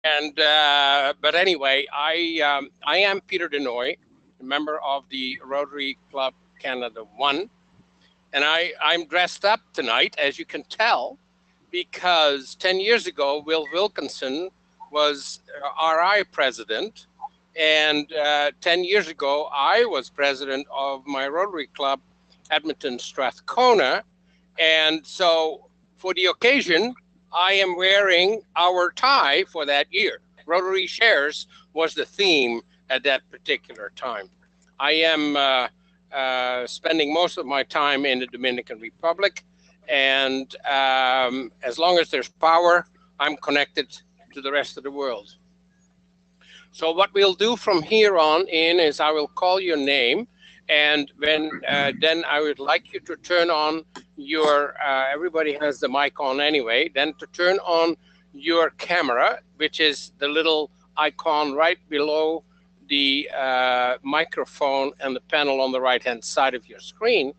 And but anyway, I am Peter Denoy, a member of the Rotary Club Canada 1, and I'm dressed up tonight, as you can tell, because 10 years ago, Wilkinson was RI president, and 10 years ago, I was president of my Rotary Club, Edmonton Strathcona, and so for the occasion, I am wearing our tie for that year. Rotary Shares was the theme at that particular time. I am spending most of my time in the Dominican Republic, and as long as there's power, I'm connected to the rest of the world. So what we'll do from here on in is I will call your name, and when then I would like you to turn on your, everybody has the mic on anyway, then to turn on your camera, which is the little icon right below the microphone and the panel on the right-hand side of your screen.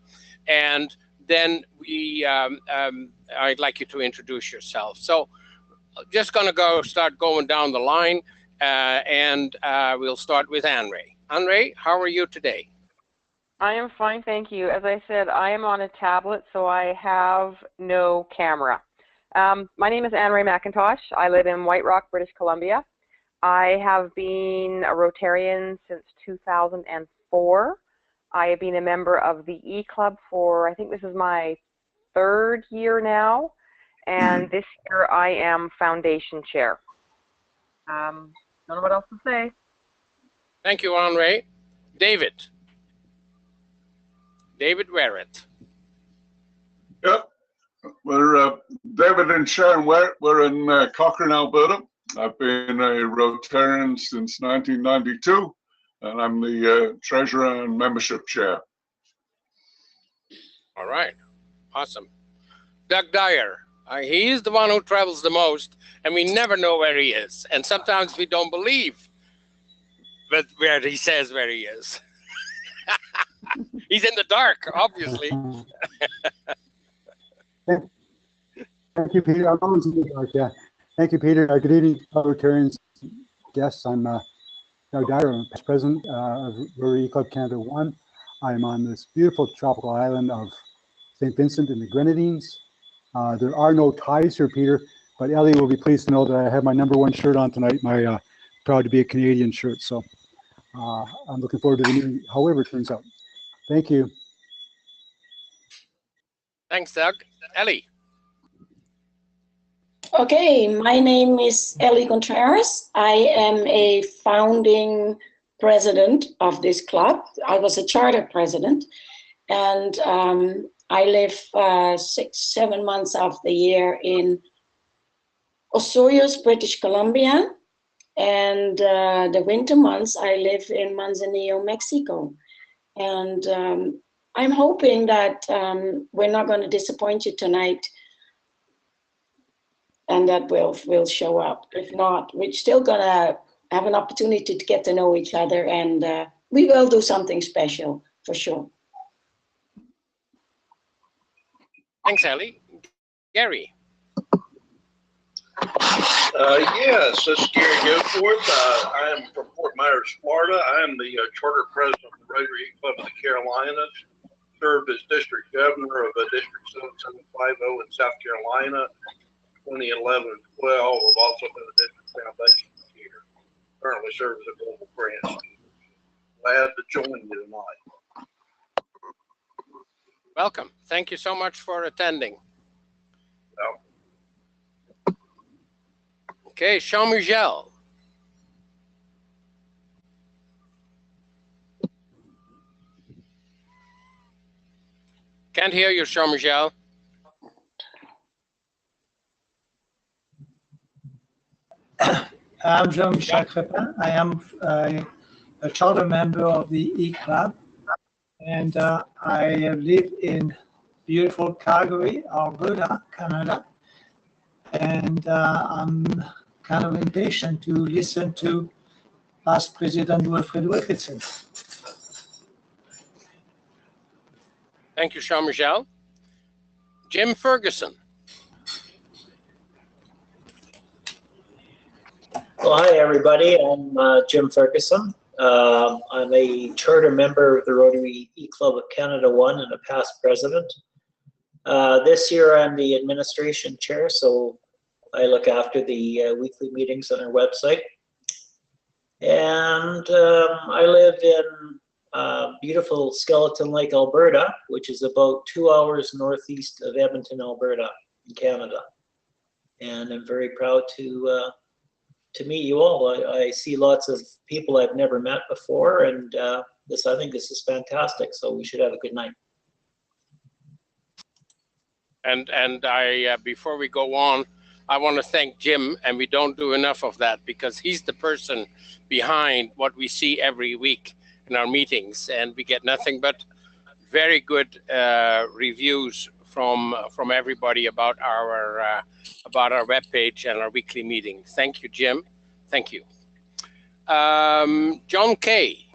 And then I'd like you to introduce yourself. So just gonna start going down the line, and we'll start with Anne-Ray. Anne-Ray, how are you today? I am fine, thank you. As I said, I am on a tablet, so I have no camera. My name is Anne-Ray McIntosh. I live in White Rock, British Columbia. I have been a Rotarian since 2004. I have been a member of the E-Club for, I think this is my 3rd year now, and this year I am foundation chair. Don't know what else to say. Thank you, Anne-Ray. David. David Werrett. Yep, we're David and Sharon Werrett. We're in Cochrane, Alberta. I've been a Rotarian since 1992, and I'm the treasurer and membership chair. All right, awesome. Doug Dyer. He's the one who travels the most, and we never know where he is. And sometimes we don't believe but where he says where he is. He's in the dark, obviously. Thank you, Peter. I'm always in the dark, yeah. Thank you, Peter. Good evening, Rotarians, guests. I'm Doug Dyer, I'm president of Rotary Club Canada 1. I'm on this beautiful tropical island of St. Vincent and the Grenadines. There are no ties here, Peter, but Ellie will be pleased to know that I have my #1 shirt on tonight, my proud to be a Canadian shirt. So I'm looking forward to the meeting, however it turns out. Thank you. Thanks, Doug. Ellie. Okay, my name is Ellie Contreras. I am a founding president of this club. I was a charter president, and I live 6-7 months of the year in Osoyoos, British Columbia, and the winter months I live in Manzanillo, Mexico. And I'm hoping that we're not going to disappoint you tonight, and that will show up. If not, we're still going to have an opportunity to get to know each other, and we will do something special for sure. Thanks, Ellie. Gary. Yes, this is Gary Goforth. I am from Fort Myers, Florida. I am the charter president of the Rotary Club of the Carolinas. Served as district governor of District 7750 in South Carolina, 2011 and 12. I've also been a district foundation leader. Currently serve as a global grant. Glad to join you tonight. Welcome. Thank you so much for attending. Okay, Jean-Michel. Can't hear you, Jean-Michel. I'm Jean-Michel Crepin. I am a charter member of the E-Club, and I live in beautiful Calgary, Alberta, Canada. And I'm kind of impatient to listen to past President Wilkinson. Thank you, Jean-Michel. Jim Ferguson. Well, hi, everybody. I'm Jim Ferguson. I'm a charter member of the Rotary E-Club of Canada 1 and a past president. This year, I'm the administration chair, so I look after the weekly meetings on our website. And I live in beautiful Skeleton Lake, Alberta, which is about 2 hours northeast of Edmonton, Alberta, in Canada. And I'm very proud to meet you all. I see lots of people I've never met before, and I think this is fantastic. So we should have a good night. And I before we go on, I want to thank Jim, and we don't do enough of that because he's the person behind what we see every week in our meetings, and we get nothing but very good reviews from everybody about our webpage and our weekly meeting. Thank you, Jim. Thank you. John Kay,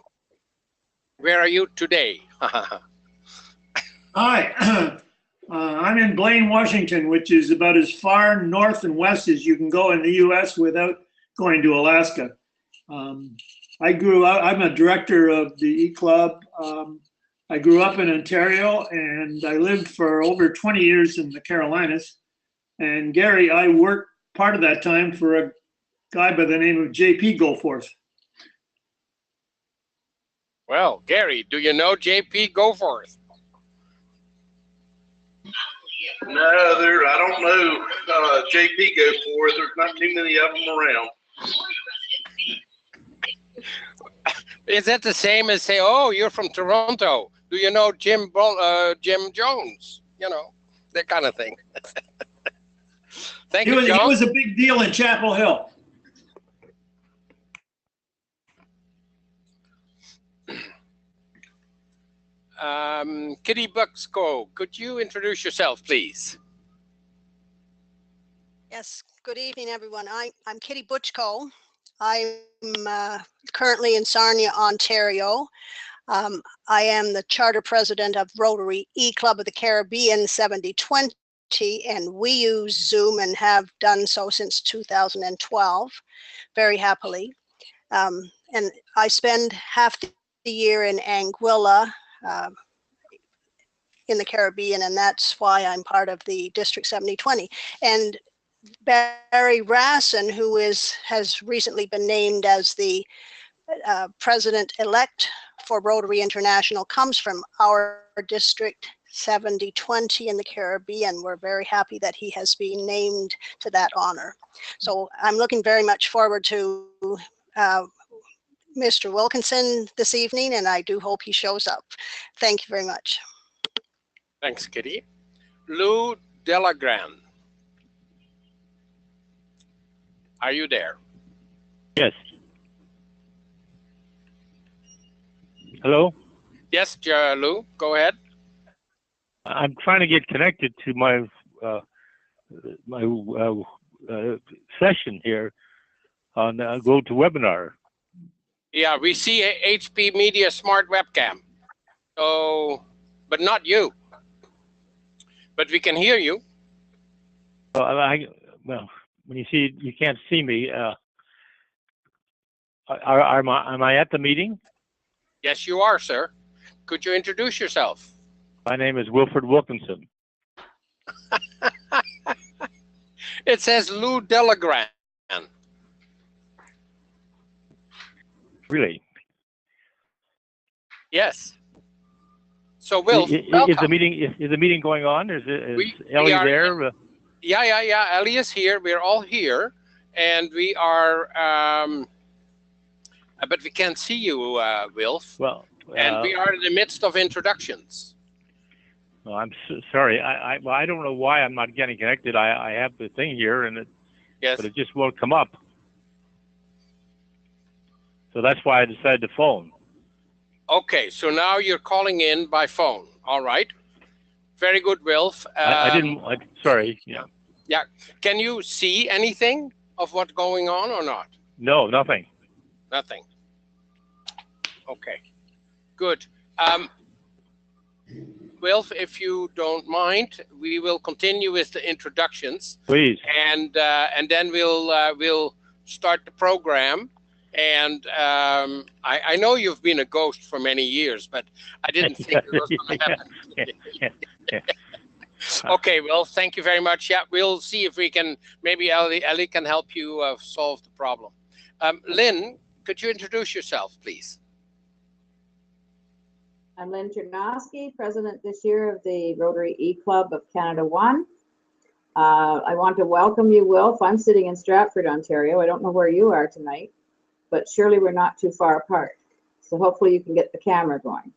where are you today? Hi, I'm in Blaine, Washington, which is about as far north and west as you can go in the U.S. without going to Alaska. I grew up, I'm a director of the E-Club. I grew up in Ontario, and I lived for over 20 years in the Carolinas. And Gary, I worked part of that time for a guy by the name of J.P. Goforth. Well, Gary, do you know J.P. Goforth? No, I don't know JP Goforth. There's not too many of them around. Is that the same as say, oh, you're from Toronto? Do you know Jim Jones? You know, that kind of thing. Thank you, John. He was a big deal in Chapel Hill. Kitty Bucksco, could you introduce yourself, please? Yes, good evening, everyone. I'm Kitty Butchko. I'm currently in Sarnia, Ontario. I am the charter president of Rotary E-Club of the Caribbean 7020, and we use Zoom and have done so since 2012, very happily. And I spend half the year in Anguilla, in the Caribbean, and that's why I'm part of the District 7020. And Barry Rassin, who has recently been named as the president-elect for Rotary International, comes from our District 7020 in the Caribbean. We're very happy that he has been named to that honor. So I'm looking very much forward to Mr. Wilkinson this evening, and I do hope he shows up. Thank you very much. Thanks, Kitty. Lou Delagran, are you there? Yes. Hello? Yes, Lou, go ahead. I'm trying to get connected to my session here on GoToWebinar. Yeah, we see a HP Media Smart Webcam. So, but not you. But we can hear you. Well, when you see, you can't see me. Am I at the meeting? Yes, you are, sir. Could you introduce yourself? My name is Wilkinson. It says Lou Delagran. Really? Yes. So, Wilf, is the meeting going on? Is Ellie there? Yeah. Ellie is here. We're all here, and we are. But we can't see you, Wilf. Well, and we are in the midst of introductions. Well, I'm sorry. I don't know why I'm not getting connected. I have the thing here, and but it just won't come up. So that's why I decided to phone. Okay, so now you're calling in by phone. All right. Very good, Wilf. Sorry. Yeah. Yeah. Can you see anything of what's going on or not? No, nothing. Nothing. Okay. Good. Wilf, if you don't mind, we will continue with the introductions. Please. And then we'll start the program. And I know you've been a ghost for many years, but I didn't think it was going to happen. Okay, well, thank you very much. Yeah, we'll see if we can, maybe Ellie can help you solve the problem. Lynn, could you introduce yourself, please? I'm Lynn Chernosky, president this year of the Rotary E-Club of Canada 1. I want to welcome you, Wilf. I'm sitting in Stratford, Ontario. I don't know where you are tonight, but surely we're not too far apart. So hopefully you can get the camera going.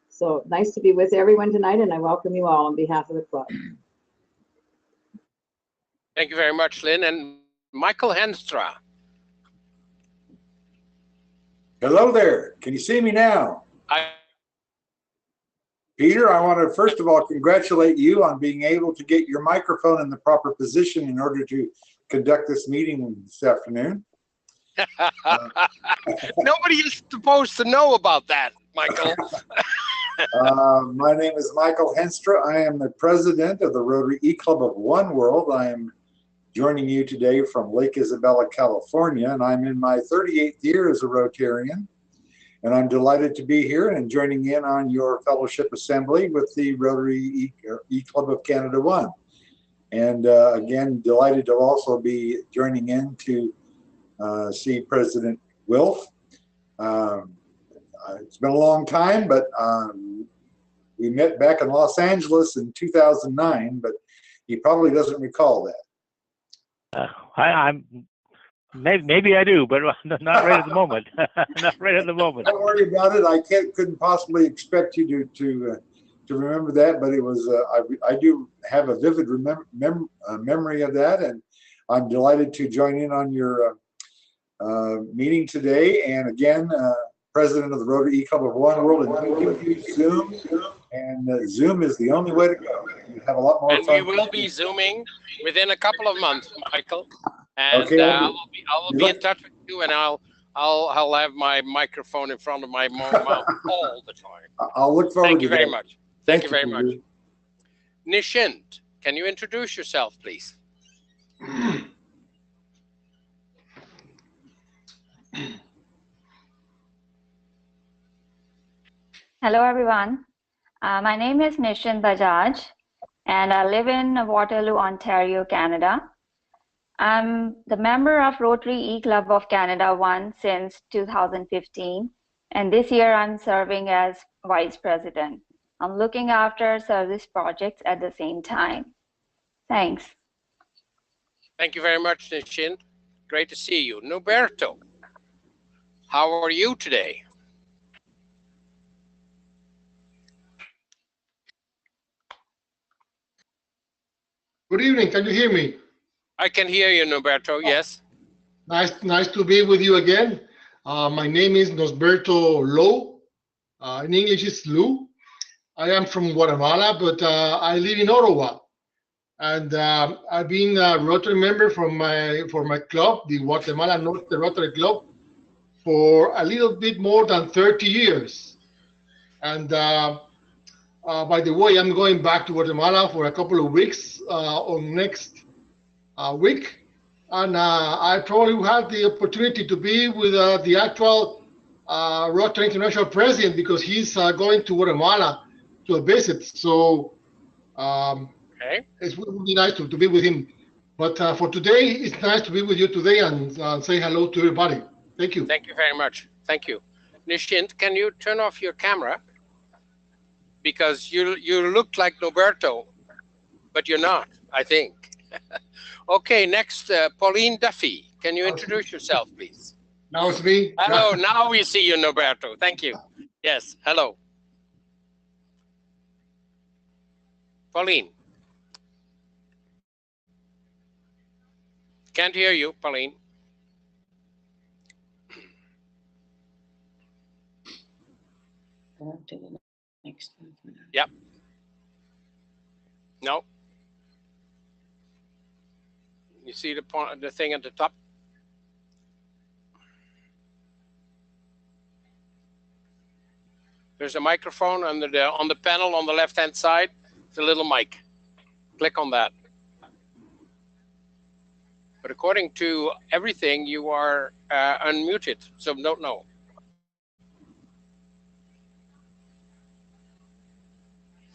So nice to be with everyone tonight, and I welcome you all on behalf of the club. Thank you very much, Lynn. And Michael Henstra. Hello there. Can you see me now? Peter, I want to first of all congratulate you on being able to get your microphone in the proper position in order to conduct this meeting this afternoon. Nobody is supposed to know about that, Michael. My name is Michael Henstra. I am the president of the Rotary E-Club of One World. I am joining you today from Lake Isabella, California, and I'm in my 38th year as a Rotarian. And I'm delighted to be here and joining in on your fellowship assembly with the Rotary E-Club of Canada 1. And again, delighted to also be joining in to see President Wilf. It's been a long time, but we met back in Los Angeles in 2009, but he probably doesn't recall that. Maybe I do, but not right at the moment. Not right at the moment. Don't worry about it. I couldn't possibly expect you to remember that, but it was. I do have a vivid memory of that, and I'm delighted to join in on your meeting today. And again, president of the Rotary E-Club of One World, and we use Zoom, and Zoom is the only way to go. You have a lot more fun. And we will be Zooming within a couple of months, Michael. And okay, I will be in touch with you, and I'll have my microphone in front of my mouth all the time. I'll look forward. Thank you to very that. much. Thank you very much. Nishint, can you introduce yourself, please? Hello, everyone. My name is Nishint Bajaj, and I live in Waterloo, Ontario, Canada. I'm the member of Rotary E-Club of Canada 1 since 2015, and this year I'm serving as vice president. I'm looking after service projects at the same time. Thanks. Thank you very much, Nishint. Great to see you. Noberto, how are you today? Good evening. Can you hear me? I can hear you, Noberto. Yes. Nice to be with you again. My name is Nosberto Lowe. In English, it's Lou. I am from Guatemala, but I live in Ottawa, and I've been a Rotary member for my club, the Guatemala North Rotary Club, for a little bit more than 30 years. And by the way, I'm going back to Guatemala for a couple of weeks on next week, and I probably had the opportunity to be with the actual Rotary International president, because he's going to Guatemala to a visit. So it would be nice to be with him. But for today, it's nice to be with you today and say hello to everybody. Thank you. Thank you very much. Thank you. Nishint, can you turn off your camera? Because you look like Noberto, but you're not, I think. Okay, next, Pauline Duffy. Can you introduce yourself, please? Now it's me. Hello, now we see you, Noberto. Thank you. Yes, hello. Pauline. Can't hear you, Pauline. Yep. No. You see the thing at the top? There's a microphone on the panel on the left-hand side. It's a little mic. Click on that. but according to everything, you are unmuted, so don't know.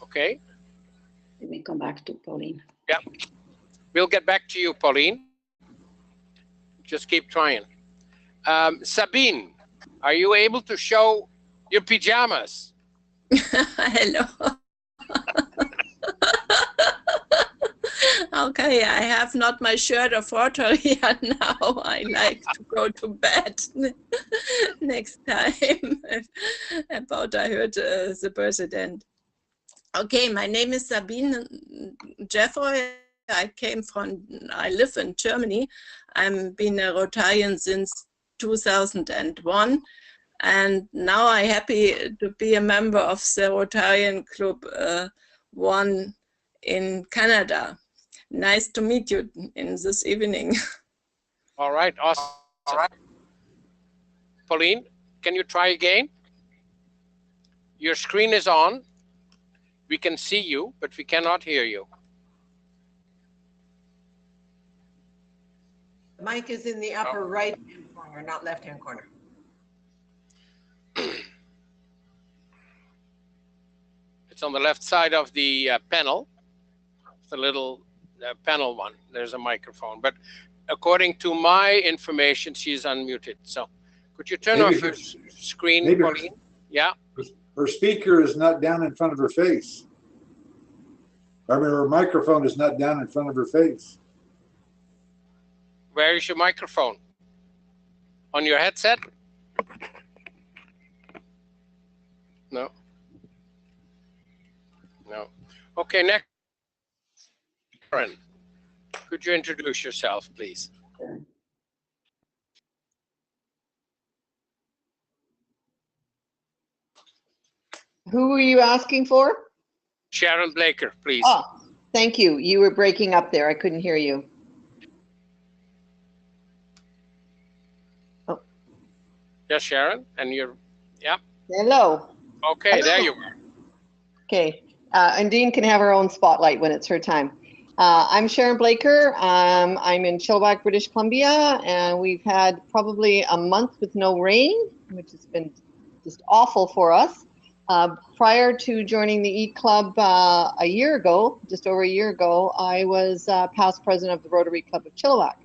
Okay. Let me come back to Pauline. Yeah, we'll get back to you, Pauline. Just keep trying. Sabine, are you able to show your pajamas? Hello. Okay, I have not my shirt or photo here now. I like to go to bed next time. About I heard the president. Okay, my name is Sabine Jeffrey. I live in Germany. I've been a Rotarian since 2001. And now I'm happy to be a member of the Rotarian Club 1 in Canada. Nice to meet you in this evening. All right, awesome. All right. Pauline, can you try again? Your screen is on. We can see you, but we cannot hear you. The mic is in the upper right-hand corner, not left-hand corner. It's on the left side of the panel, the little panel one. There's a microphone, but according to my information, she's unmuted. So could you turn off your screen, Pauline? Yeah. Her speaker is not down in front of her face. I mean, her microphone is not down in front of her face. Where is your microphone? On your headset? No. No. Okay, next. Karen, could you introduce yourself, please? Who were you asking for? Sharon Blaker, please. Oh, thank you. You were breaking up there. I couldn't hear you. Oh. Yes, Sharon, and you're, yeah. Hello. Okay, hello. There you are. Okay, Undine can have her own spotlight when it's her time. I'm Sharon Blaker. I'm in Chilliwack, British Columbia, and we've had probably a month with no rain, which has been just awful for us. Prior to joining the E-Club a year ago, just over a year ago, I was past president of the Rotary Club of Chilliwack.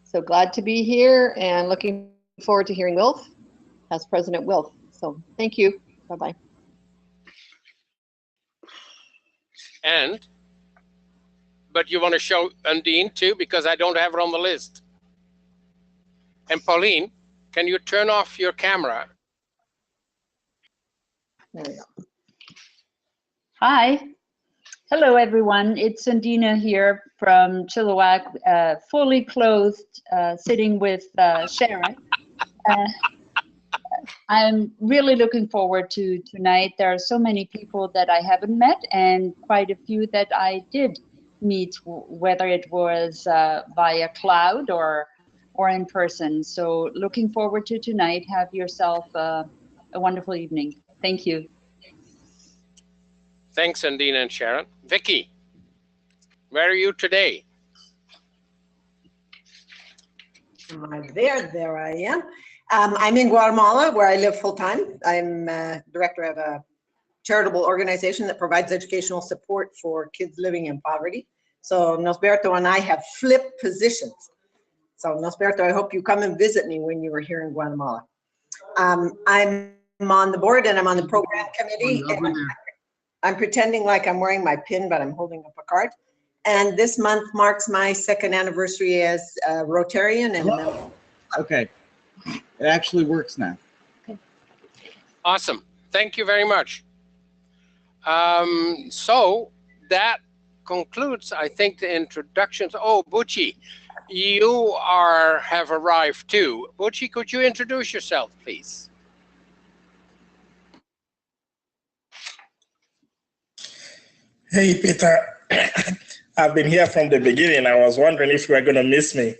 So glad to be here and looking forward to hearing Wilf, past President Wilf. So thank you. Bye-bye. But you want to show Undine too, because I don't have her on the list. And Pauline, can you turn off your camera? There we go. Hi. Hello, everyone. It's Undina here from Chilliwack, fully clothed, sitting with Sharon. I'm really looking forward to tonight. There are so many people that I haven't met and quite a few that I did meet, whether it was via cloud or in person. So looking forward to tonight. Have yourself a wonderful evening. Thank you. Thanks, Undine and Sharon. Vicky, where are you today? Am I there? There I am. I'm in Guatemala, where I live full-time. I'm director of a charitable organization that provides educational support for kids living in poverty. So Nosberto and I have flipped positions. So Nosberto, I hope you come and visit me when you are here in Guatemala. I'm on the board and I'm on the program committee. I'm pretending like I'm wearing my pin, but I'm holding up a card. And this month marks my second anniversary as a Rotarian. And okay, it actually works now. Okay. Awesome. Thank you very much. So that concludes, I think, the introductions. Oh, Bucci, you have arrived too. Bucci, could you introduce yourself, please? Hey, Peter. I've been here from the beginning. I was wondering if you were going to miss me.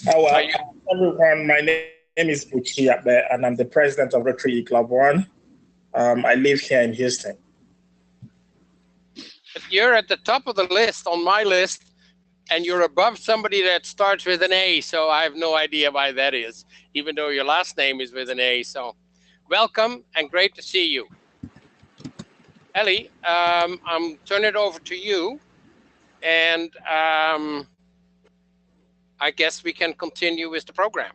Everyone, my name is Bucci, and I'm the president of Rotary Club 1. I live here in Houston. You're at the top of the list on my list and you're above somebody that starts with an A, so I have no idea why that is, even though your last name is with an A. So welcome and great to see you. Ellie, I'm turning it over to you, and I guess we can continue with the program.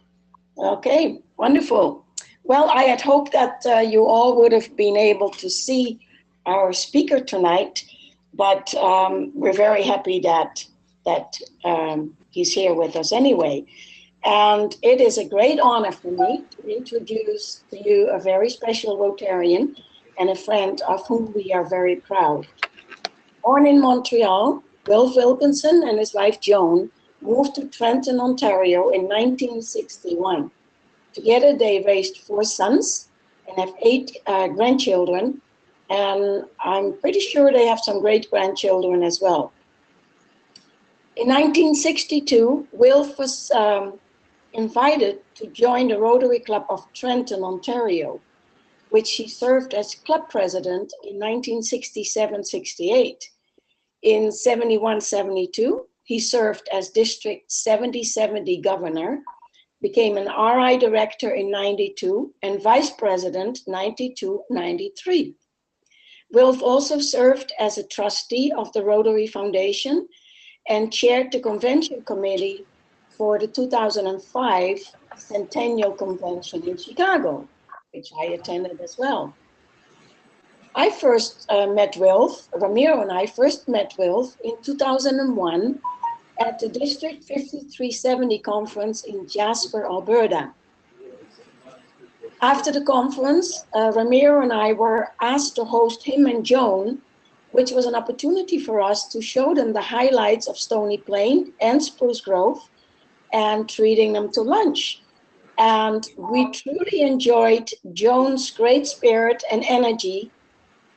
Okay, wonderful. Well, I had hoped that you all would have been able to see our speaker tonight, but we're very happy that he's here with us anyway. And it is a great honor for me to introduce to you a very special Rotarian and a friend of whom we are very proud. Born in Montreal, Wilf Wilkinson and his wife Joan moved to Trenton, Ontario in 1961. Together they raised 4 sons and have 8 grandchildren, and I'm pretty sure they have some great-grandchildren as well. In 1962, Wilf was invited to join the Rotary Club of Trenton, Ontario, which he served as club president in 1967-68. In 71-72, he served as District 70-70 governor, became an RI director in 92 and vice president 92-93. Wilf also served as a trustee of the Rotary Foundation and chaired the convention committee for the 2005 Centennial Convention in Chicago, which I attended as well. I first met Wilf, Ramiro and I first met Wilf in 2001 at the District 5370 conference in Jasper, Alberta. After the conference, Ramiro and I were asked to host him and Joan, which was an opportunity for us to show them the highlights of Stony Plain and Spruce Grove and treating them to lunch. And we truly enjoyed Joan's great spirit and energy,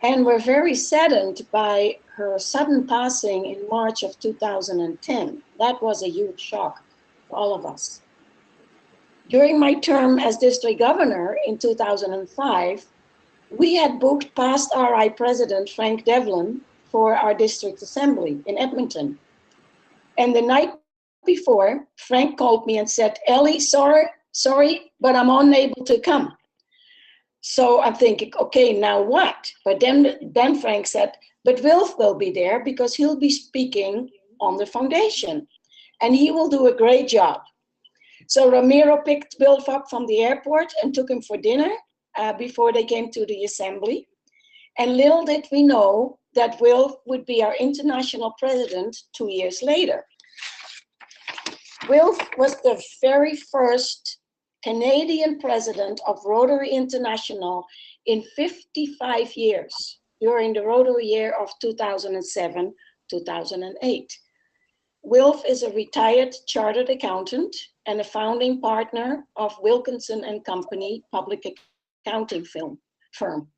and were very saddened by her sudden passing in March of 2010. That was a huge shock for all of us. During my term as district governor in 2005, we had booked past RI President Frank Devlin for our district assembly in Edmonton. And the night before, Frank called me and said, "Ellie, sorry, but I'm unable to come." So I'm thinking, okay, now what? But then Frank said, but Wilf will be there because he'll be speaking on the foundation and he will do a great job. So Ramiro picked Wilf up from the airport and took him for dinner before they came to the assembly. And little did we know that Wilf would be our international president 2 years later. Wilf was the very first Canadian president of Rotary International in 55 years during the Rotary year of 2007-2008. Wilf is a retired chartered accountant and a founding partner of Wilkinson and Company public accounting firm.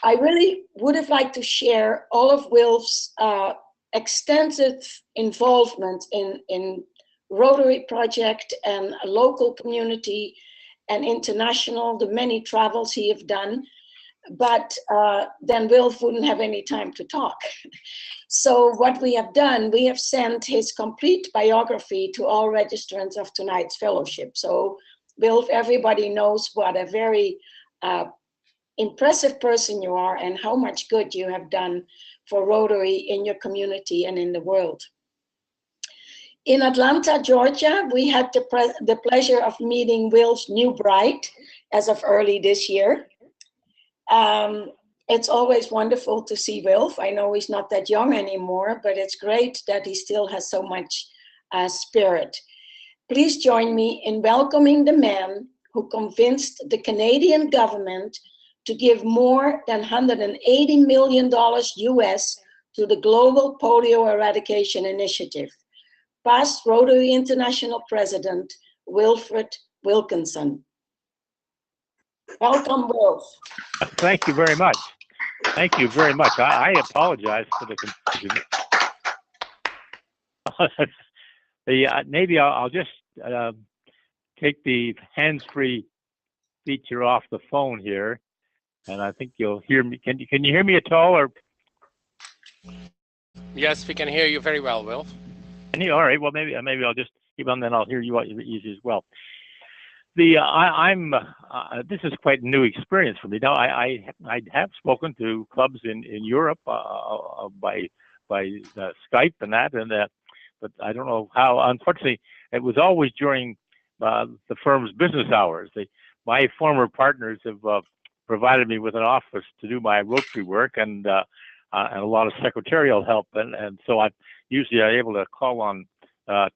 I really would have liked to share all of Wilf's extensive involvement in Rotary project and a local community and international, the many travels he have done, but then Wilf wouldn't have any time to talk. So what we have done, we have sent his complete biography to all registrants of tonight's fellowship. So Wilf, everybody knows what a very impressive person you are and how much good you have done for Rotary in your community and in the world. In Atlanta, Georgia, we had the pleasure of meeting Wilf's new bride as of early this year. It's always wonderful to see Wilf. I know he's not that young anymore, but it's great that he still has so much spirit. Please join me in welcoming the man who convinced the Canadian government to give more than $180 million US to the Global Polio Eradication Initiative. Past Rotary International President, Wilfred Wilkinson. Welcome, Wilf. Thank you very much. Thank you very much. I apologize for the confusion. Maybe I'll just take the hands-free feature off the phone here, and I think you'll hear me. Can you hear me at all? Or yes, we can hear you very well, Wilf. All right. Well, maybe I'll just keep on, then I'll hear you easy as well. This is quite a new experience for me. Now, I have spoken to clubs in Europe by Skype and that, but I don't know how. Unfortunately, it was always during the firm's business hours. My former partners have provided me with an office to do my Rotary work and a lot of secretarial help, and so I'm usually able to call on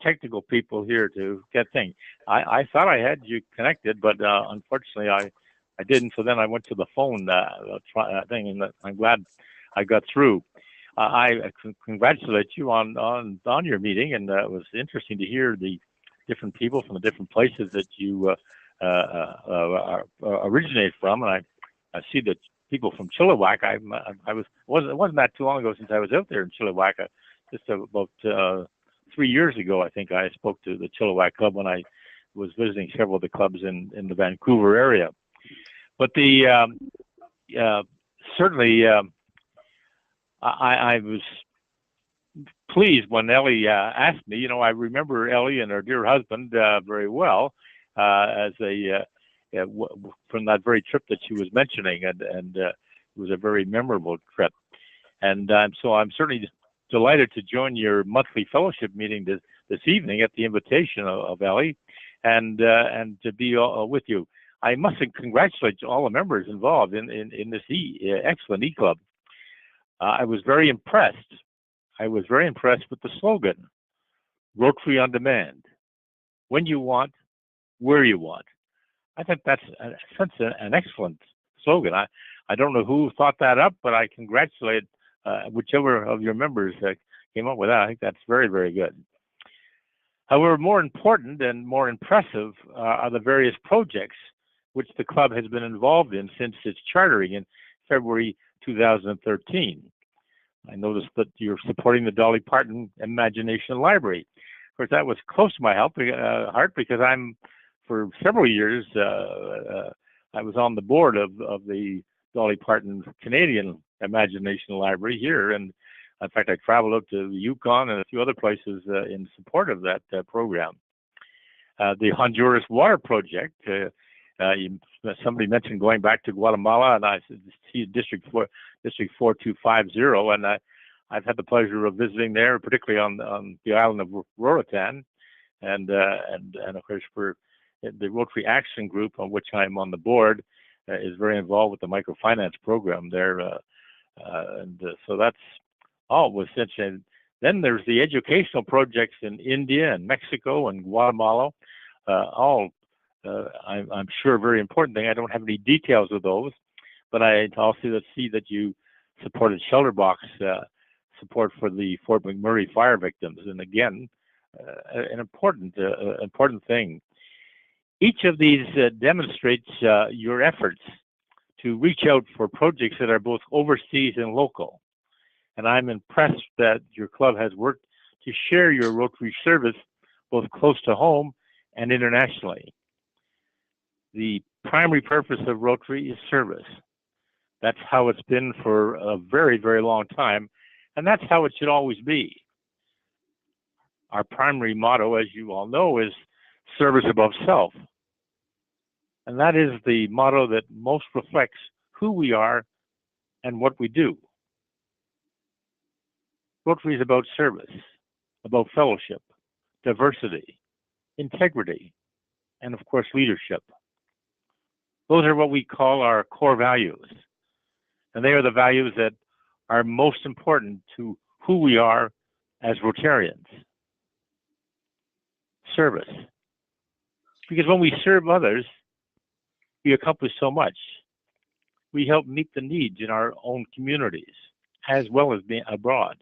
technical people here to get things. I thought I had you connected, but unfortunately I didn't. So then I went to the phone thing, and I'm glad I got through. I congratulate you on your meeting, and it was interesting to hear the different people from the different places that you originate from, and I see that people from Chilliwack. It wasn't that too long ago since I was out there in Chilliwack. Just about 3 years ago, I think I spoke to the Chilliwack Club when I was visiting several of the clubs in the Vancouver area. But certainly, I was pleased when Ellie asked me. I remember Ellie and her dear husband very well as from that very trip that she was mentioning, and it was a very memorable trip. And so I'm certainly delighted to join your monthly fellowship meeting this evening at the invitation of Ellie, and to be with you. I must congratulate all the members involved in this excellent e-club. I was very impressed. with the slogan, Rotary on Demand. When you want, where you want. I think that's an excellent slogan. I don't know who thought that up, but I congratulate whichever of your members came up with that. I think that's very, very good. However, more important and more impressive are the various projects which the club has been involved in since its chartering in February 2013. I noticed that you're supporting the Dolly Parton Imagination Library. Of course, that was close to my heart because for several years, I was on the board of the Dolly Parton Canadian Imagination Library here, and in fact, I traveled out to the Yukon and a few other places in support of that program. The Honduras Water Project, somebody mentioned going back to Guatemala, and I see District 4250, and I've had the pleasure of visiting there, particularly on the island of Roatan, and of course for the Rotary Action Group, on which I'm on the board, is very involved with the microfinance program there, so that's all was interesting. Then there's the educational projects in India and Mexico and Guatemala, all I'm sure very important thing. I don't have any details of those, but I also see that you supported shelter box support for the Fort McMurray fire victims, and again, an important thing. Each of these demonstrates your efforts to reach out for projects that are both overseas and local. And I'm impressed that your club has worked to share your Rotary service both close to home and internationally. The primary purpose of Rotary is service. That's how it's been for a very, very long time, and that's how it should always be. Our primary motto, as you all know, is service above self. And that is the motto that most reflects who we are and what we do. Rotary is about service, about fellowship, diversity, integrity, and of course, leadership. Those are what we call our core values. And they are the values that are most important to who we are as Rotarians. Service. Because when we serve others, we accomplish so much. We help meet the needs in our own communities, as well as being abroad.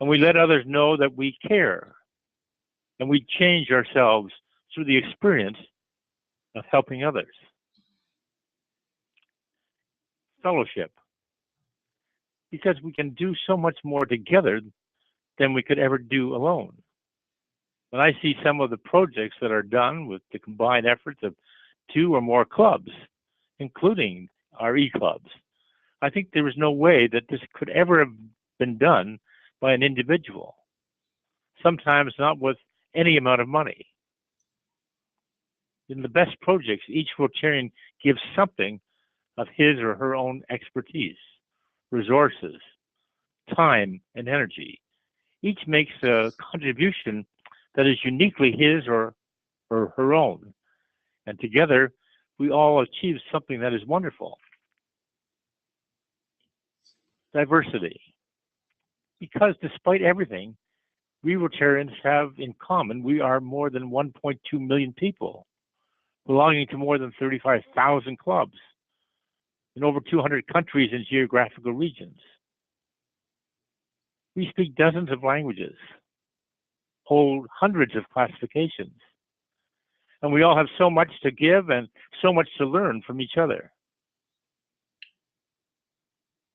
And we let others know that we care. And we change ourselves through the experience of helping others. Fellowship. Because we can do so much more together than we could ever do alone. When I see some of the projects that are done with the combined efforts of 2 or more clubs, including our e-clubs, I think there is no way that this could ever have been done by an individual. sometimes not with any amount of money. In the best projects, each Rotarian gives something of his or her own expertise, resources, time, and energy. Each makes a contribution that is uniquely his or her own. And together, we all achieve something that is wonderful. Diversity. Because despite everything, we Rotarians have in common, we are more than 1.2 million people, belonging to more than 35,000 clubs in over 200 countries and geographical regions. We speak dozens of languages, hold hundreds of classifications, and we all have so much to give and so much to learn from each other.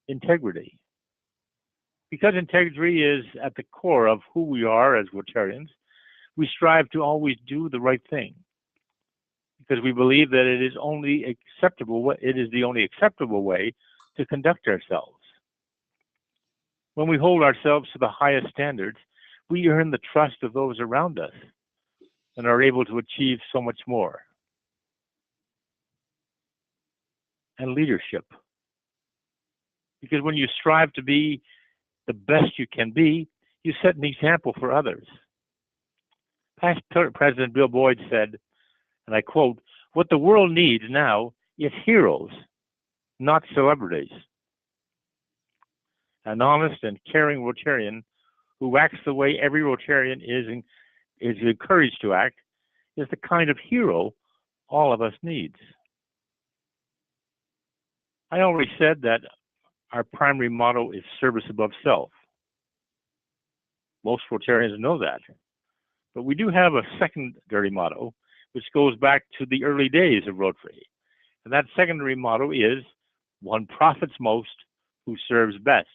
Integrity. Because integrity is at the core of who we are as Rotarians, we strive to always do the right thing, because we believe that it is the only acceptable way to conduct ourselves. When we hold ourselves to the highest standards, we earn the trust of those around us and are able to achieve so much more. And leadership. Because when you strive to be the best you can be, you set an example for others. Past President Bill Boyd said, and I quote, "What the world needs now is heroes, not celebrities." An honest and caring Rotarian who acts the way every Rotarian is encouraged to act is the kind of hero all of us needs. I already said that our primary motto is service above self. Most Rotarians know that. But we do have a secondary motto, which goes back to the early days of Rotary. And that secondary motto is, one profits most who serves best.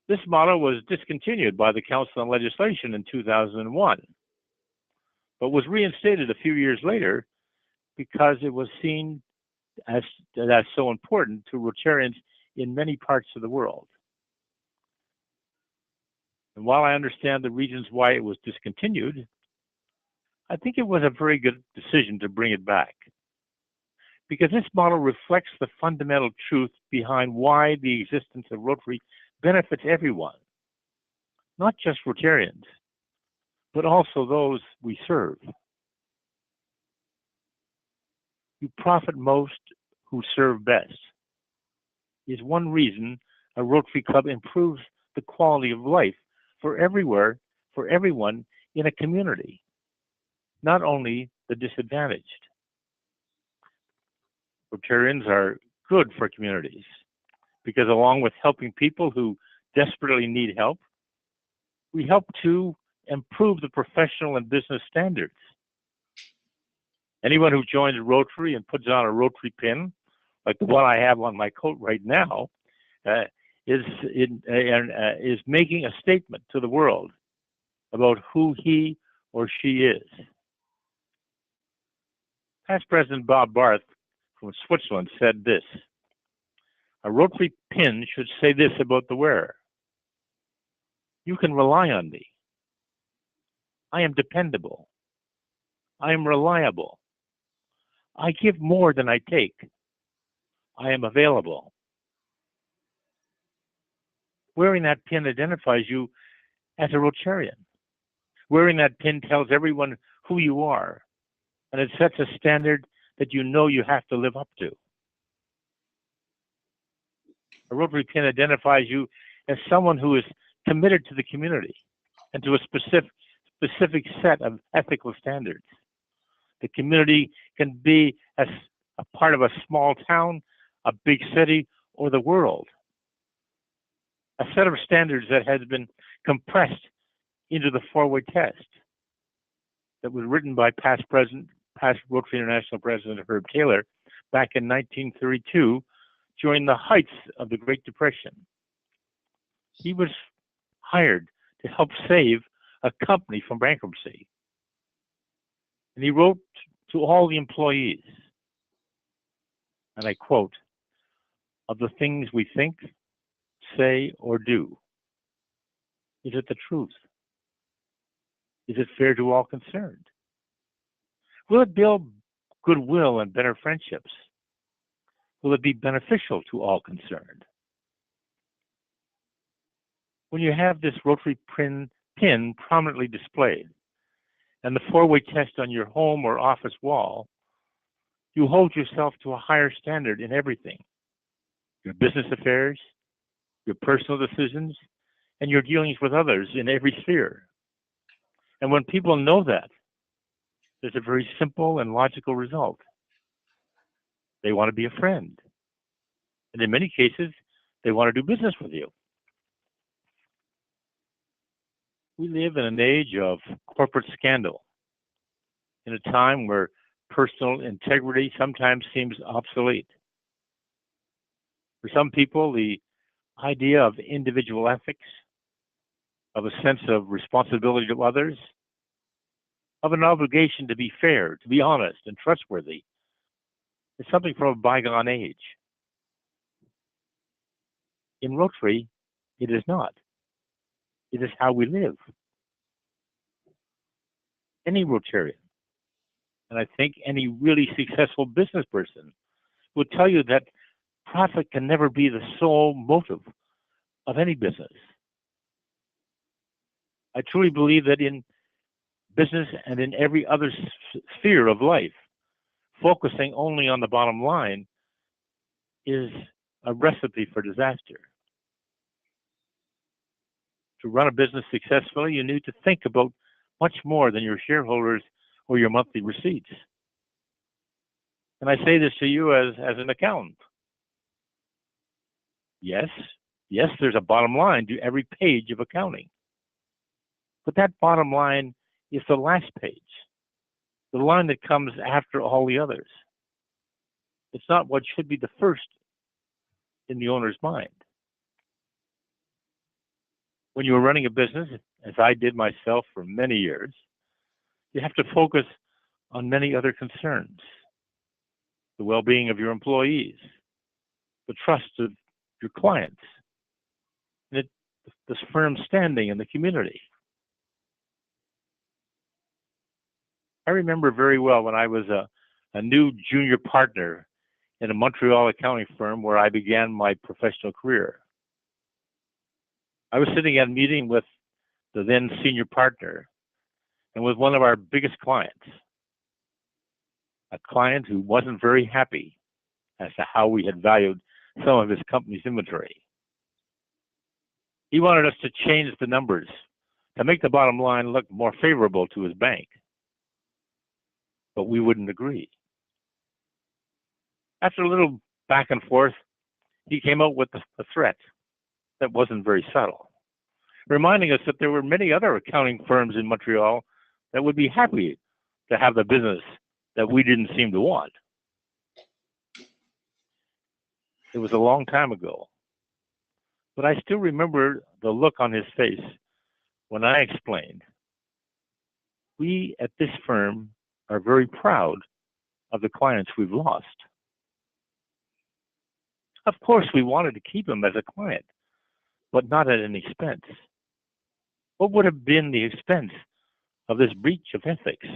This motto was discontinued by the Council on Legislation in 2001, but was reinstated a few years later because it was seen as so important to Rotarians in many parts of the world. And while I understand the reasons why it was discontinued, I think it was a very good decision to bring it back, because this model reflects the fundamental truth behind why the existence of Rotary benefits everyone, not just Rotarians, but also those we serve. You profit most who serve best is one reason a Rotary Club improves the quality of life for everyone in a community, not only the disadvantaged. Rotarians are good for communities because along with helping people who desperately need help, we help to improve the professional and business standards. Anyone who joins Rotary and puts on a Rotary pin, like the one I have on my coat right now, is making a statement to the world about who he or she is. Past President Bob Barth from Switzerland said this: "A Rotary pin should say this about the wearer: you can rely on me. I am dependable. I am reliable. I give more than I take. I am available." Wearing that pin identifies you as a Rotarian. Wearing that pin tells everyone who you are, and it sets a standard that you know you have to live up to. A Rotary pin identifies you as someone who is committed to the community and to a specific set of ethical standards. The community can be as a part of a small town, a big city, or the world. A set of standards that has been compressed into the four-way test that was written by past Rotary International President Herb Taylor back in 1932 during the heights of the Great Depression. He was hired to help save a company from bankruptcy. And he wrote to all the employees, and I quote, "Of the things we think, say, or do, Is it the truth? Is it fair to all concerned? Will it build goodwill and better friendships? Will it be beneficial to all concerned? When you have this rotary pin prominently displayed and the four-way test on your home or office wall, you hold yourself to a higher standard in everything. Your business affairs, your personal decisions, and your dealings with others in every sphere. And when people know that, there's a very simple and logical result. They want to be a friend. And in many cases, they want to do business with you. We live in an age of corporate scandal, in a time where personal integrity sometimes seems obsolete. For some people, the idea of individual ethics, of a sense of responsibility to others, of an obligation to be fair, to be honest and trustworthy, is something from a bygone age. In Rotary, it is not. It is how we live. Any Rotarian, and I think any really successful business person, will tell you that profit can never be the sole motive of any business. I truly believe that in business and in every other sphere of life, focusing only on the bottom line is a recipe for disaster. To run a business successfully, you need to think about much more than your shareholders or your monthly receipts. And I say this to you as an accountant. Yes, there's a bottom line to every page of accounting. But that bottom line is the last page, the line that comes after all the others. It's not what should be the first in the owner's mind. When you are running a business, as I did myself for many years, you have to focus on many other concerns. The well-being of your employees, the trust of your clients, and the firm's standing in the community. I remember very well when I was a new junior partner in a Montreal accounting firm where I began my professional career. I was sitting at a meeting with the then senior partner and with one of our biggest clients, a client who wasn't very happy as to how we had valued some of his company's inventory. He wanted us to change the numbers to make the bottom line look more favorable to his bank, but we wouldn't agree. After a little back and forth, he came out with a threat that wasn't very subtle, reminding us that there were many other accounting firms in Montreal that would be happy to have the business that we didn't seem to want. It was a long time ago, but I still remember the look on his face when I explained, we at this firm are very proud of the clients we've lost. Of course, we wanted to keep him as a client, but not at any expense. What would have been the expense of this breach of ethics?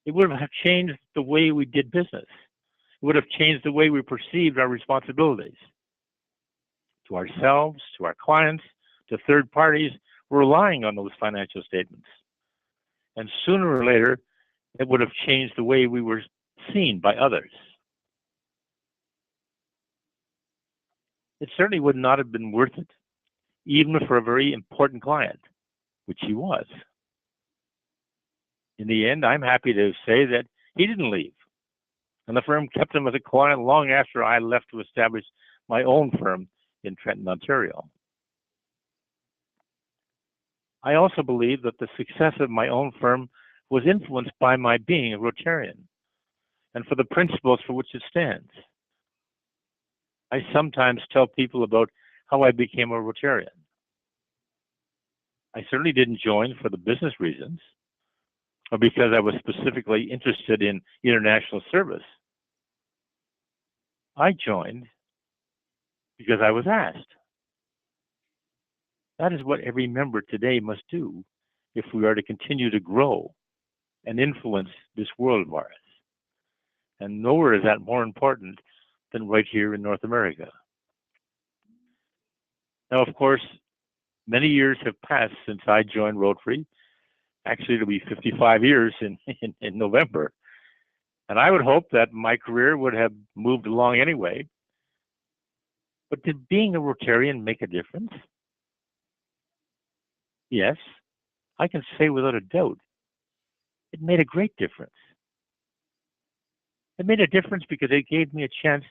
It would have changed the way we did business. It would have changed the way we perceived our responsibilities to ourselves, to our clients, to third parties relying on those financial statements. And sooner or later, it would have changed the way we were seen by others. It certainly would not have been worth it, even for a very important client, which he was. In the end, I'm happy to say that he didn't leave, and the firm kept him as a client long after I left to establish my own firm in Trenton, Ontario. I also believe that the success of my own firm was influenced by my being a Rotarian and for the principles for which it stands. I sometimes tell people about how I became a Rotarian. I certainly didn't join for the business reasons or because I was specifically interested in international service. I joined because I was asked. That is what every member today must do if we are to continue to grow and influence this world of ours. And nowhere is that more important than right here in North America. Now, of course, many years have passed since I joined Rotary. Actually, it'll be 55 years in November. And I would hope that my career would have moved along anyway. But did being a Rotarian make a difference? Yes, I can say without a doubt, it made a great difference. It made a difference because it gave me a chance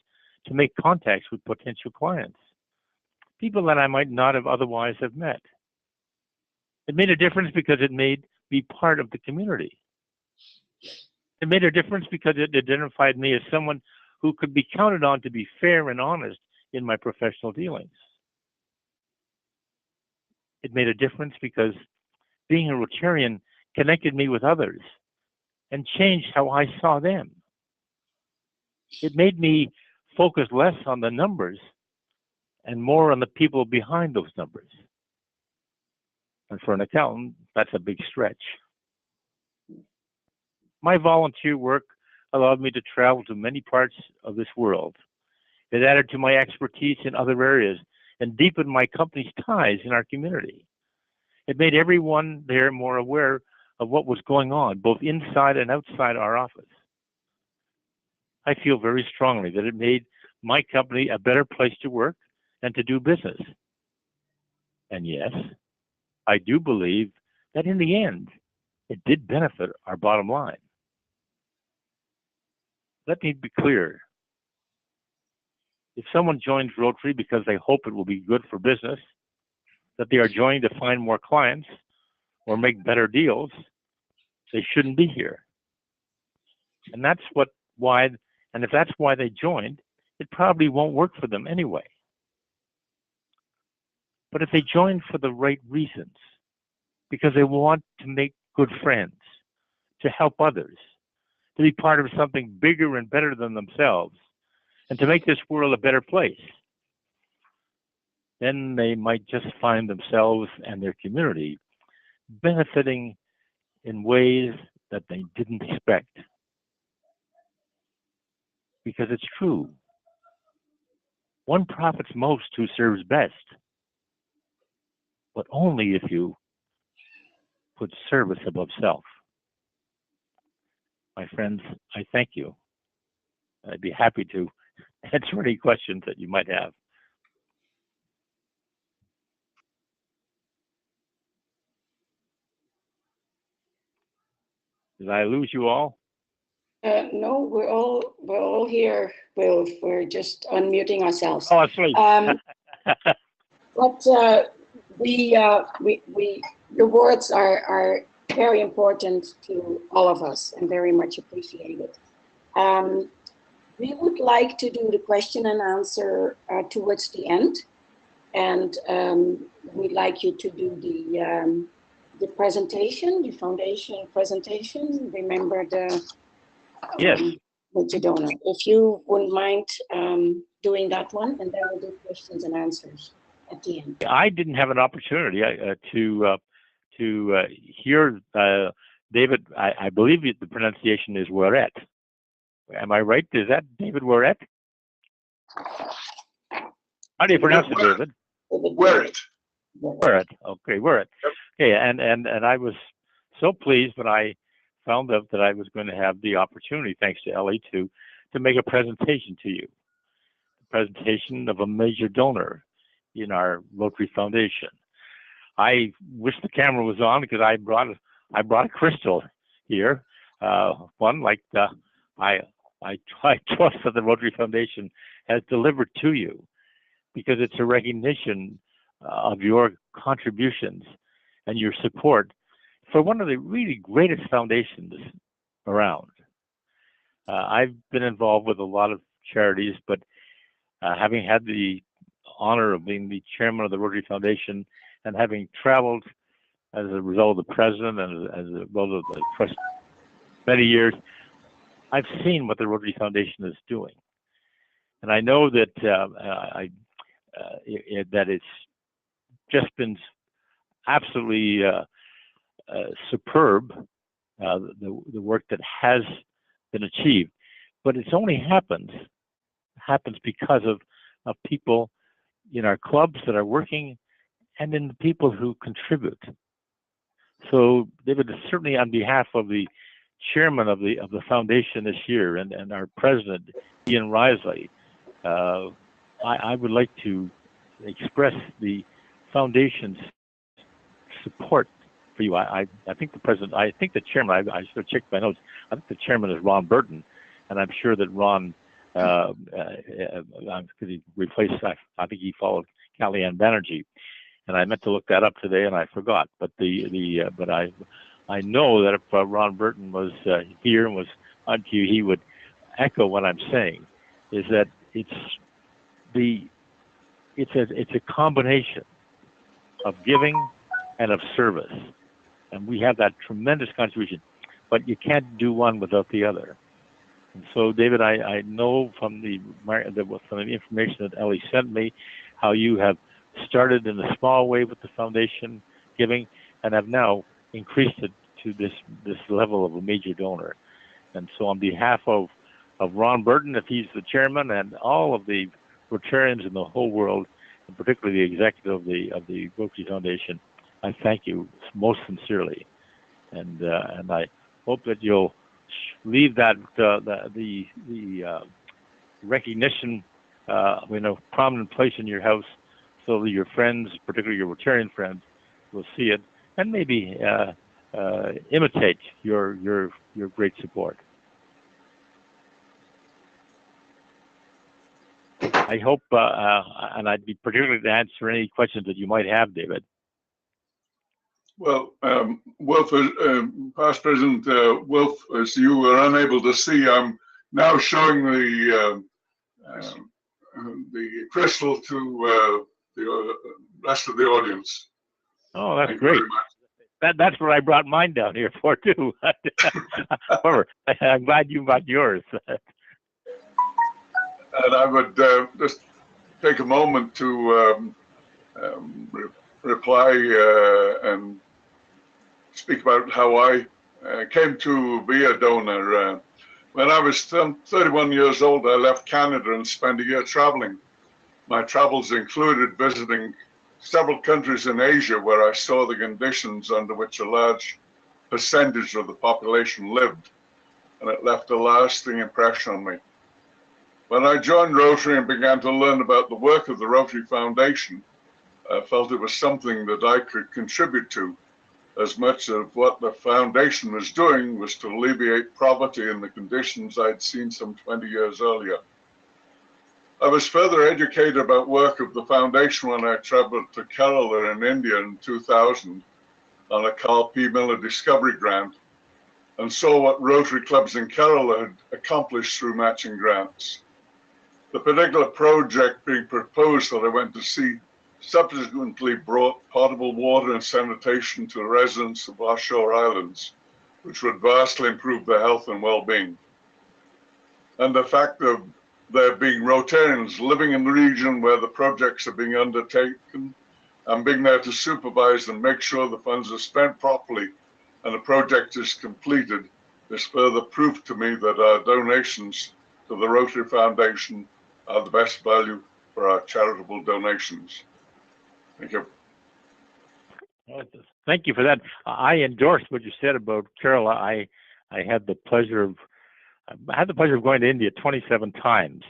to make contacts with potential clients, people that I might not have otherwise have met. It made a difference because it made me part of the community. It made a difference because it identified me as someone who could be counted on to be fair and honest in my professional dealings. It made a difference because being a Rotarian connected me with others and changed how I saw them. It made me focus less on the numbers and more on the people behind those numbers. And for an accountant, that's a big stretch. My volunteer work allowed me to travel to many parts of this world. It added to my expertise in other areas and deepened my company's ties in our community. It made everyone there more aware of what was going on, both inside and outside our office. I feel very strongly that it made my company a better place to work and to do business. And yes, I do believe that in the end, it did benefit our bottom line. Let me be clear. If someone joins Rotary because they hope it will be good for business, that they are joining to find more clients or make better deals, they shouldn't be here. And that's why, and if that's why they joined, it probably won't work for them anyway. But if they join for the right reasons, because they want to make good friends, to help others, to be part of something bigger and better than themselves, and to make this world a better place, then they might just find themselves and their community benefiting in ways that they didn't expect. Because it's true. One profits most who serves best, but only if you put service above self. My friends, I thank you. I'd be happy to answer any questions that you might have. Did I lose you all? No, we're all here, Wilf. We're just unmuting ourselves. Oh, asleep. But your words are very important to all of us and very much appreciated. We would like to do the question and answer towards the end, and we'd like you to do the presentation, the foundation presentation. Remember the yes. donor. If you wouldn't mind doing that one, and then we'll do questions and answers at the end. I didn't have an opportunity to hear David. I believe the pronunciation is Werrett. Am I right? Is that David Werrett? How do you pronounce it, David? Werrett. Werrett. Okay, Werrett. Okay, and I was so pleased when I found out that I was going to have the opportunity, thanks to Ellie, to make a presentation to you. A presentation of a major donor in our Rotary Foundation. I wish the camera was on because I brought a crystal here, one like I trust that the Rotary Foundation has delivered to you, because it's a recognition of your contributions and your support for one of the really greatest foundations around. I've been involved with a lot of charities, but having had the honor of being the chairman of the Rotary Foundation and having traveled as a result of the president and as a result of the trust many years, I've seen what the Rotary Foundation is doing. And I know that that it's just been absolutely superb, the work that has been achieved. But it's only happens because of people in our clubs that are working and in the people who contribute. So, David, certainly on behalf of the chairman of the foundation this year and our president, Ian Risley, I would like to express the foundation's support for you. I think the chairman, I should have checked my notes, I think the chairman is Ron Burton, and I'm sure that Ron, because he replaced, I think he followed Kellyanne Banerjee, and I meant to look that up today and I forgot. But but I know that if Ron Burton was here and was on to you, he would echo what I'm saying, is that it's a combination of giving and of service, and we have that tremendous contribution, but you can't do one without the other. And so, David, I know from the information that Ellie sent me how you have started in a small way with the foundation giving and have now increased it to this level of a major donor. And so on behalf of Ron Burton, if he's the chairman, and all of the Rotarians in the whole world, and particularly the executive of the Rotary Foundation, I thank you most sincerely. And I hope that you'll leave that the recognition in a prominent place in your house, so that your friends, particularly your Rotarian friends, will see it and maybe imitate your great support. I hope, and I'd be particularly to answer any questions that you might have, David. Well, Wilf, past President Wilf, as you were unable to see, I'm now showing the crystal to the rest of the audience. Oh, that's great. That's what I brought mine down here for too. However, I'm glad you brought yours. And I would just take a moment to reply and speak about how I came to be a donor. When I was 31 years old, I left Canada and spent a year traveling. My travels included visiting several countries in Asia where I saw the conditions under which a large percentage of the population lived, and it left a lasting impression on me. When I joined Rotary and began to learn about the work of the Rotary Foundation, I felt it was something that I could contribute to, as much of what the foundation was doing was to alleviate poverty in the conditions I'd seen some 20 years earlier. I was further educated about work of the foundation when I traveled to Kerala in India in 2000 on a Carl P. Miller Discovery Grant, and saw what Rotary clubs in Kerala had accomplished through matching grants. The particular project being proposed that I went to see subsequently brought potable water and sanitation to the residents of offshore islands, which would vastly improve their health and well-being. And the fact of there being Rotarians living in the region where the projects are being undertaken and being there to supervise and make sure the funds are spent properly and the project is completed is further proof to me that our donations to the Rotary Foundation are the best value for our charitable donations. Thank you. Thank you for that. I endorse what you said about Kerala. I had the pleasure of going to India 27 times.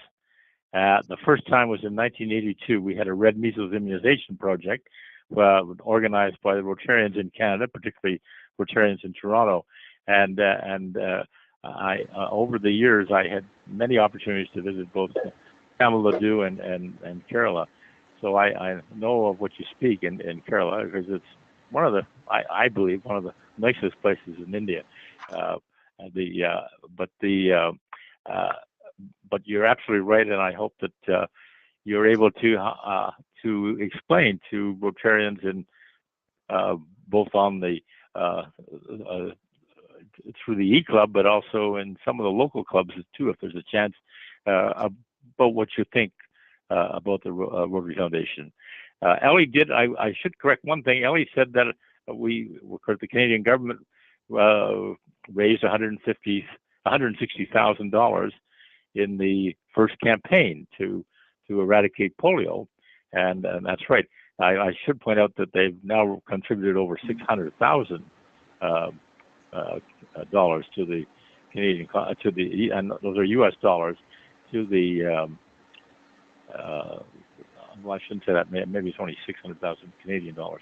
The first time was in 1982. We had a red measles immunization project organized by the Rotarians in Canada, particularly Rotarians in Toronto. And I over the years, I had many opportunities to visit both Tamil Nadu and Kerala. So I know of what you speak in Kerala, because it's one of the, I believe, one of the nicest places in India. But you're absolutely right, and I hope that you're able to explain to Rotarians in both on the through the E Club, but also in some of the local clubs too, if there's a chance, about what you think about the Rotary Foundation. Ellie did. I should correct one thing. Ellie said that the Canadian government raised $160,000 in the first campaign to eradicate polio, and that's right. I should point out that they've now contributed over $600,000 dollars to the Canadian and those are U.S. dollars to the. Well, I shouldn't say that. Maybe it's only 600,000 Canadian dollars.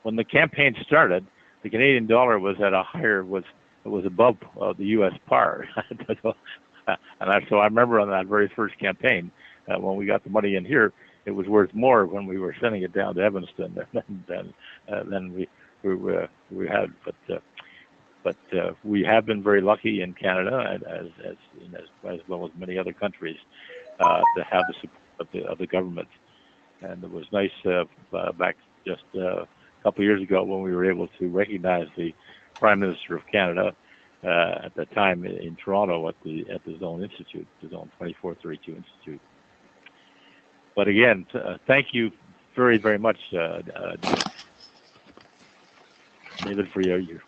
When the campaign started, the Canadian dollar was at a higher was above the U.S. par, and so I remember on that very first campaign when we got the money in here, it was worth more when we were sending it down to Evanston than we had. But we have been very lucky in Canada, as well as many other countries, to have the support of the government. And it was nice back just a couple of years ago when we were able to recognize the Prime Minister of Canada at the time in Toronto at the Zone Institute, the Zone 2432 Institute. But again, thank you very, very much, David, for your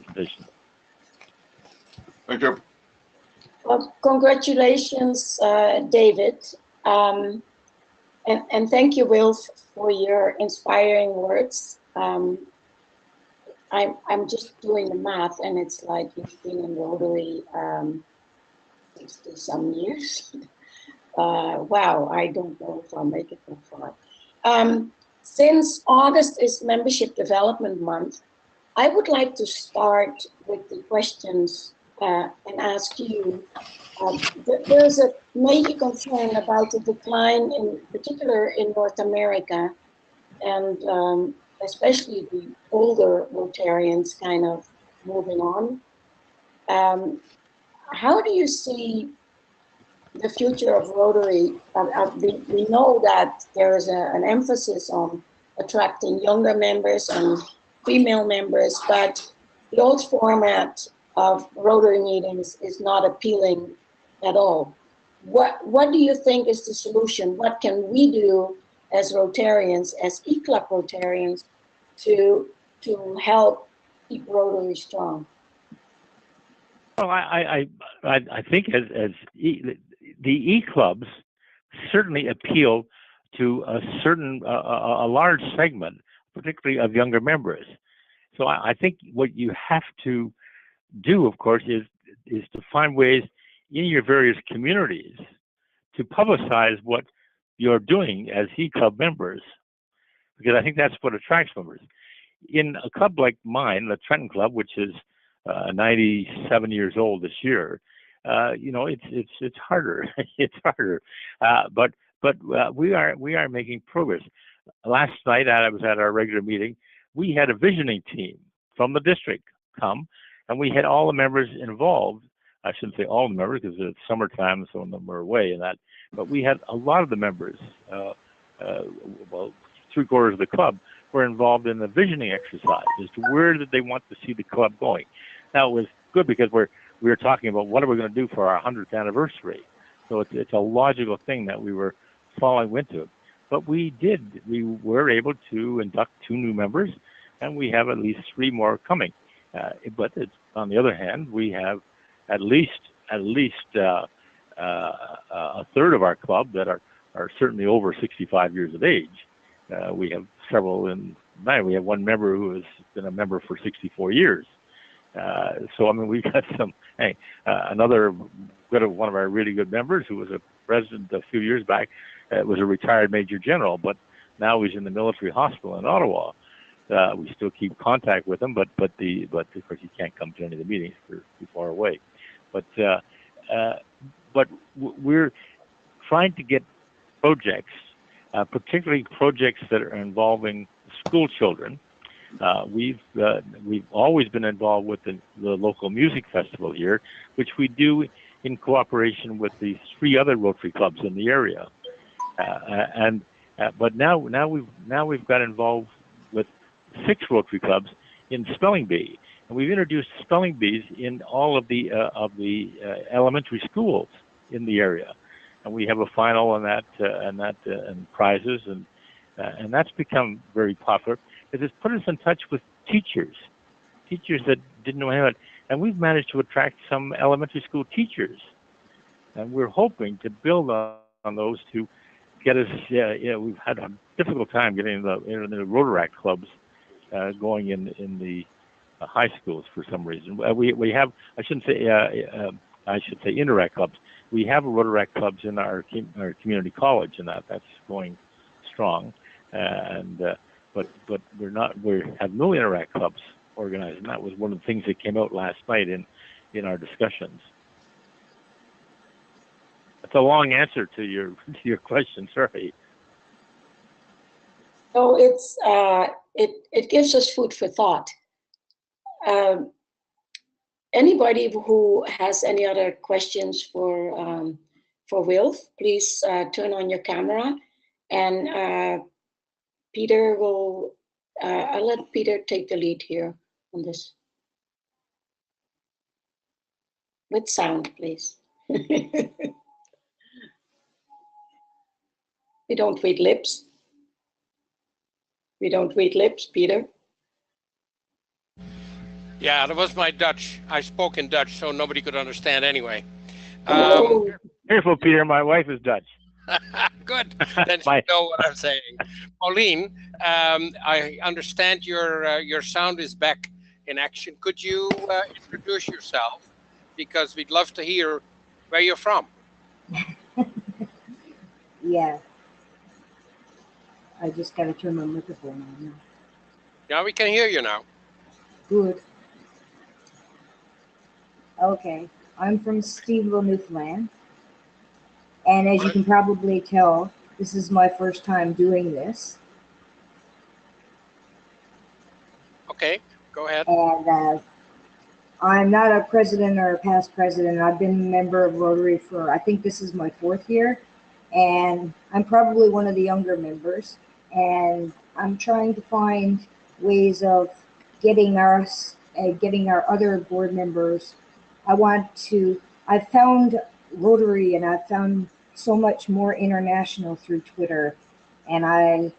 presentation. Thank you. Well, congratulations, David. And thank you, Wilf, for your inspiring words. I'm just doing the math, and it's like you've been in Rotary 60-some years. Wow, I don't know if I'll make it that far. Since August is Membership Development Month, I would like to start with the questions and ask you. There's a major concern about the decline, in particular in North America, and especially the older Rotarians kind of moving on. How do you see the future of Rotary? We know that there is an emphasis on attracting younger members and female members, but the old format of Rotary meetings is not appealing at all. What do you think is the solution? What can we do as Rotarians, as E-Club Rotarians, to help keep Rotary strong? Well, I think as the E-Clubs certainly appeal to a large segment, particularly of younger members. So I think what you have to do, of course, is to find ways in your various communities to publicize what you're doing as E-Club members, because I think that's what attracts members. In a club like mine, the Trenton Club, which is 97 years old this year, it's harder. It's harder, but we are making progress. Last night, I was at our regular meeting. We had a visioning team from the district come, and we had all the members involved. I shouldn't say all the members because it's summertime, some of them were away and that. But we had a lot of the members, well, 3/4 of the club were involved in the visioning exercise as to where did they want to see the club going. Now, it was good because we were talking about what are we going to do for our 100th anniversary. So it's a logical thing that we were following into. But we were able to induct 2 new members, and we have at least 3 more coming. But on the other hand, we have at least a third of our club that are certainly over 65 years of age. We have several we have one member who has been a member for 64 years. So I mean, we've got some. Another one of our really good members who was a president a few years back was a retired major general, but now he's in the military hospital in Ottawa. We still keep contact with him, but of course he can't come to any of the meetings; we're too far away. But we're trying to get projects, particularly projects that are involving school children. We've always been involved with the local music festival here, which we do in cooperation with the 3 other Rotary clubs in the area. But now we've got involved with 6 Rotary clubs in spelling bee, and we've introduced spelling bees in all of the elementary schools in the area. and we have a final on that and prizes, and that's become very popular. It has put us in touch with teachers that didn't know anything, and we've managed to attract some elementary school teachers, and we're hoping to build on those to get us. We've had a difficult time getting the Rotaract clubs going in the high schools for some reason. We have, I should say Interact clubs. We have a Rotaract clubs in our community college, and that's going strong. But we have no Interact clubs organized, and that was one of the things that came out last night in our discussions. That's a long answer to your question. Sorry. So it gives us food for thought. Anybody who has any other questions for Wilf, please turn on your camera, and Peter will. I'll let Peter take the lead here on this. With sound, please. We don't read lips. We don't read lips, Peter. Yeah, that was my Dutch. I spoke in Dutch, so nobody could understand anyway. Careful, Peter. My wife is Dutch. Good. Then you know what I'm saying. Pauline, I understand your sound is back in action. Could you introduce yourself? Because we'd love to hear where you're from. Yeah. I just got to turn my microphone on now. Yeah, we can hear you now. Good. Okay. I'm from Steveville, Newfoundland. And as you can probably tell, this is my first time doing this. Okay, go ahead. And I'm not a president or a past president. I've been a member of Rotary for, I think this is my 4th year. And I'm probably one of the younger members. And I'm trying to find ways of getting our other board members. I've found Rotary, and I've found so much more international through Twitter. And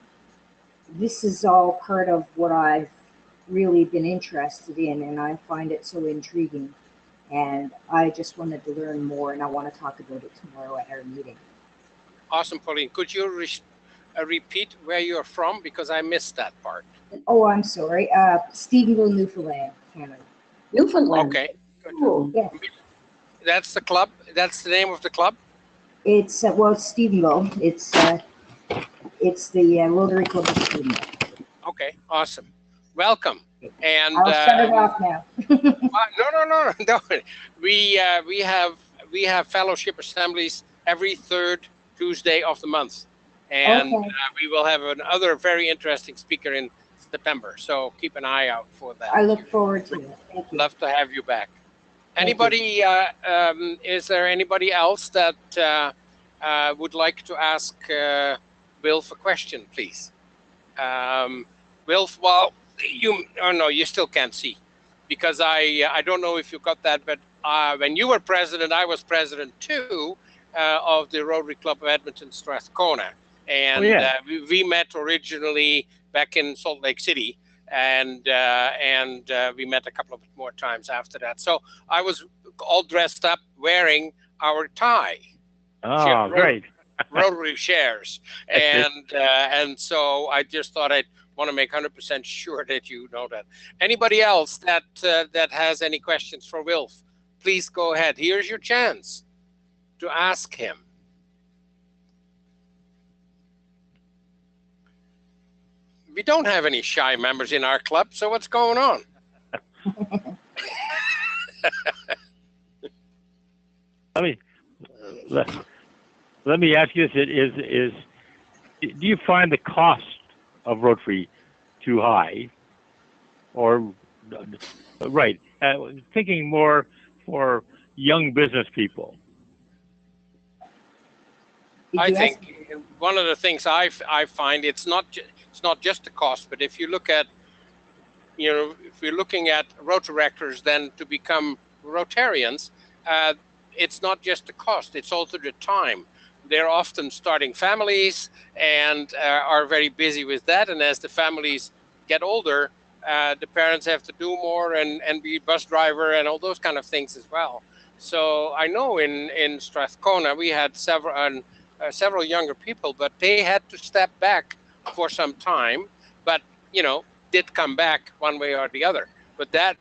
this is all part of what I've really been interested in, and I find it so intriguing. And I just wanted to learn more, and I want to talk about it tomorrow at our meeting. Awesome, Pauline. Could you repeat where you're from? Because I missed that part. Oh, I'm sorry. Steveville, Newfoundland, Canada. Newfoundland. Okay. Cool. Yeah. That's the club? That's the name of the club? It's, well, it's Steveville. It's the Rotary Club of Steveville. Okay, awesome. Welcome. And I'll shut it off now. No. We have fellowship assemblies every 3rd Tuesday of the month. And Okay. We will have another very interesting speaker in September. So keep an eye out for that. I look forward to it. Thank you. Love to have you back. Anybody, is there anybody else that would like to ask Wilf a question, please? Wilf, well, you still can't see, because I don't know if you got that, but when you were president, I was president too of the Rotary Club of Edmonton Strathcona. And we met originally back in Salt Lake City. And we met a couple of more times after that. So I was all dressed up wearing our tie. Oh, great. Rotary shares. And so I just thought I'd want to make 100% sure that you know that. Anybody else that has any questions for Wilf, please go ahead. Here's your chance to ask him. We don't have any shy members in our club, so what's going on? Let me ask you this: do you find the cost of Rotary too high, or thinking more for young business people? I think one of the things I find, it's not just the cost, but if you look at, if you're looking at Rotaractors, then to become Rotarians, it's not just the cost, it's also the time. they're often starting families and are very busy with that. And as the families get older, the parents have to do more and be bus driver and all those kind of things as well. So I know in Strathcona we had several younger people, but they had to step back for some time, but did come back one way or the other. But that,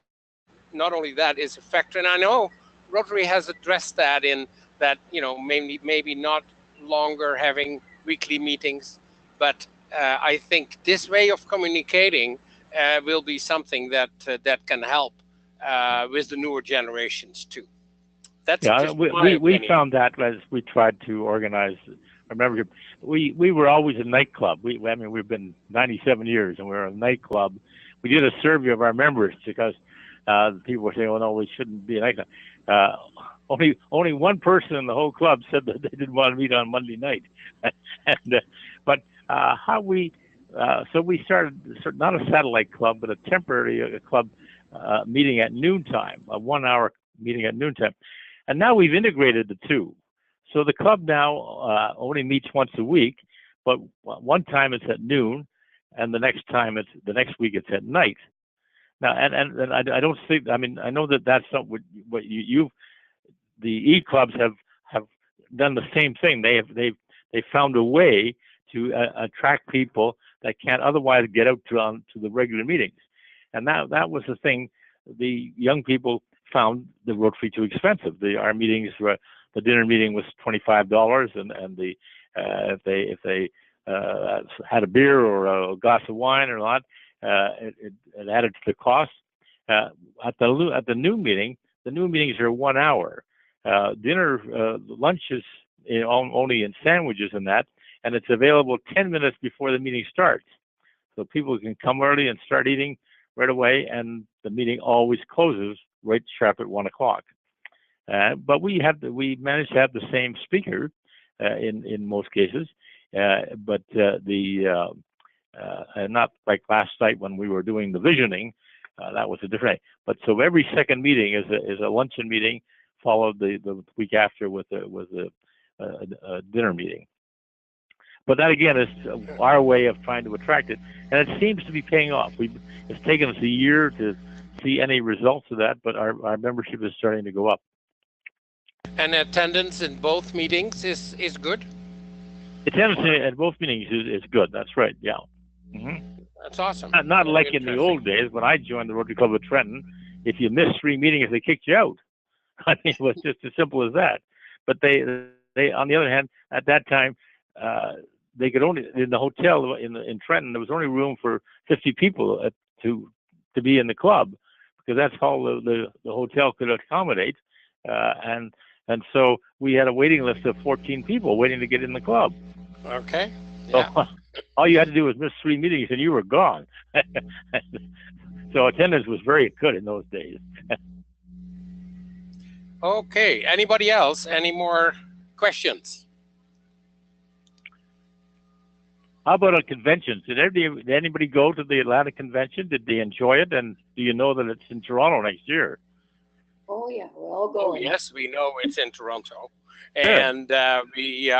not only that, is a factor. And I know Rotary has addressed that in that, maybe not longer having weekly meetings, but I think this way of communicating will be something that can help with the newer generations too. That's we found that as we tried to organize our membership. We were always a nightclub. We've been 97 years and we're a nightclub. We did a survey of our members because people were saying, "Oh no, we shouldn't be a nightclub." Only one person in the whole club said that they didn't want to meet on Monday night. So we started not a satellite club, but a temporary club meeting at noontime, a 1 hour meeting at noontime. And now we've integrated the two. So the club now only meets once a week, but one time it's at noon, and the next week it's at night. Now, and I don't think, I know that that's not what the E-clubs have done the same thing. They found a way to attract people that can't otherwise get out to the regular meetings. And that was the thing. The young people found the Rotary too expensive. Our meetings were, the dinner meeting was $25, and if they had a beer or a glass of wine or not, it added to the cost. At the noon meeting, the noon meetings are 1 hour. Dinner, lunch is only in sandwiches and that, and it's available 10 minutes before the meeting starts. So people can come early and start eating right away, and the meeting always closes right sharp at 1 o'clock. But we managed to have the same speaker in most cases, but not like last night when we were doing the visioning. That was a different. But so every second meeting is a luncheon meeting, followed the week after with a dinner meeting. But that again is our way of trying to attract it, and it seems to be paying off. It's taken us a year to see any results of that, but our membership is starting to go up. And attendance in both meetings is good? Attendance at both meetings is good. That's right. Yeah. Mm-hmm. That's awesome. Not like in the old days when I joined the Rotary Club of Trenton. If you missed 3 meetings, they kicked you out. It was just as simple as that. But they on the other hand, at that time, they could only, in the hotel in Trenton, there was only room for 50 people to be in the club, because that's all the hotel could accommodate. And so we had a waiting list of 14 people waiting to get in the club. Okay. Yeah. So all you had to do was miss 3 meetings and you were gone. So attendance was very good in those days. Okay. Anybody else? Any more questions? How about a convention? Did anybody go to the Atlanta convention? Did they enjoy it? And do you know that it's in Toronto next year? Oh yeah, we're all going. Oh yes, we know it's in Toronto, and we,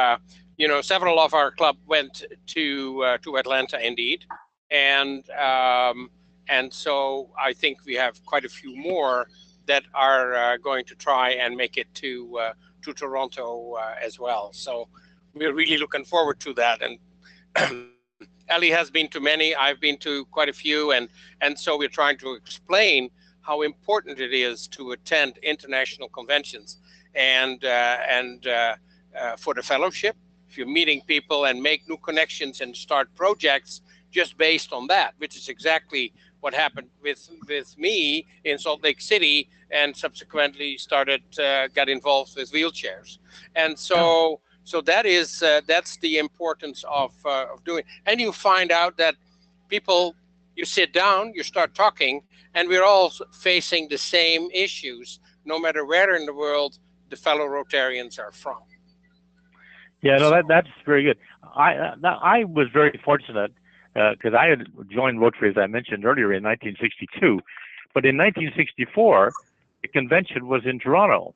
several of our club went to Atlanta indeed, and so I think we have quite a few more that are going to try and make it to Toronto as well. So we're really looking forward to that. And Ellie has been to many. I've been to quite a few, and so we're trying to explain how important it is to attend international conventions and for the fellowship. If you're meeting people and make new connections and start projects just based on that, which is exactly what happened with me in Salt Lake City, and subsequently got involved with wheelchairs. And so that's the importance of doing. And you find out that people, you sit down, you start talking, and we're all facing the same issues, no matter where in the world the fellow Rotarians are from. Yeah, no, that's very good. I was very fortunate because I had joined Rotary, as I mentioned earlier, in 1962. But in 1964, the convention was in Toronto.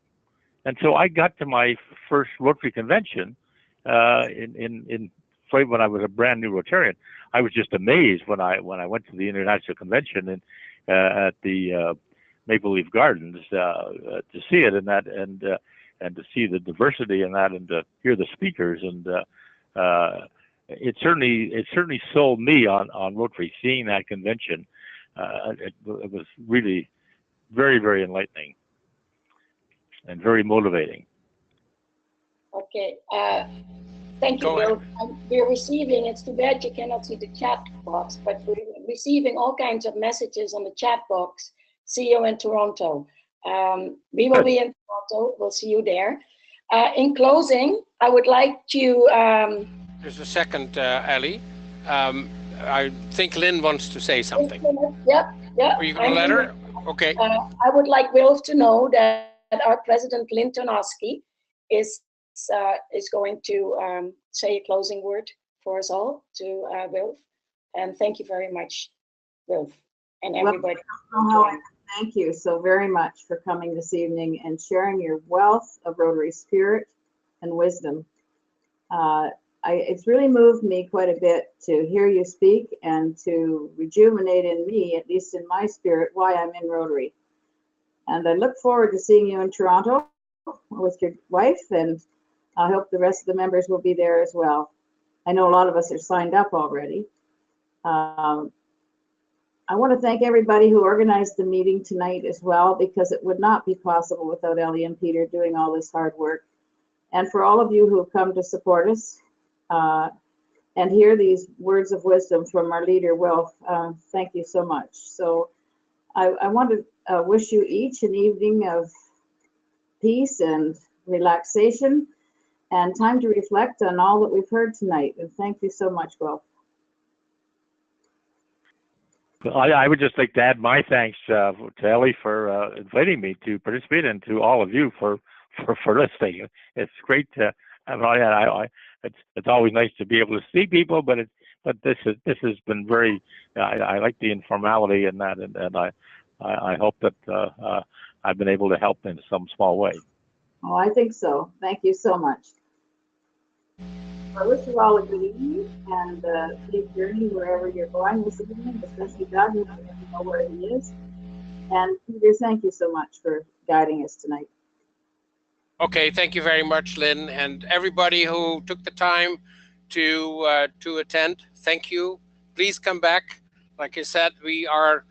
And so I got to my first Rotary convention when I was a brand new Rotarian. I was just amazed when I went to the International Convention and at the Maple Leaf Gardens to see it and to see the diversity in that and to hear the speakers, and it certainly sold me on Rotary. Seeing that convention, it was really very, very enlightening and very motivating. Okay. Thank you, Bill. We're receiving, it's too bad you cannot see the chat box, but we're receiving all kinds of messages on the chat box. See you in Toronto. We will be in Toronto. We'll see you there. In closing, I would like to... Just a second, Ellie. I think Lynn wants to say something. Yep. Are you going to let her? Okay. I would like Wilf to know that our president, Lynn Tonoski, is going to say a closing word for us all to Wilf. And thank you very much, Wilf, and everybody. Thank you so very much for coming this evening and sharing your wealth of Rotary spirit and wisdom. It's really moved me quite a bit to hear you speak and to rejuvenate in me, at least in my spirit, why I'm in Rotary. And I look forward to seeing you in Toronto with your wife, and I hope the rest of the members will be there as well. I know a lot of us are signed up already. I want to thank everybody who organized the meeting tonight as well, because it would not be possible without Ellie and Peter doing all this hard work. And for all of you who have come to support us and hear these words of wisdom from our leader, Wilf, thank you so much. So I want to wish you each an evening of peace and relaxation and time to reflect on all that we've heard tonight. And thank you so much, Wilf. I would just like to add my thanks to Ellie for inviting me to participate, and to all of you for listening. It's great to. It's always nice to be able to see people, but this has been very. I like the informality in that, and I hope that I've been able to help in some small way. Oh, I think so. Thank you so much. I wish you all a good evening and a safe journey wherever you're going this evening, especially Doug, who doesn't know where he is. And Peter, thank you so much for guiding us tonight. Okay, thank you very much, Lynn, and everybody who took the time to attend. Thank you. Please come back. Like I said, we are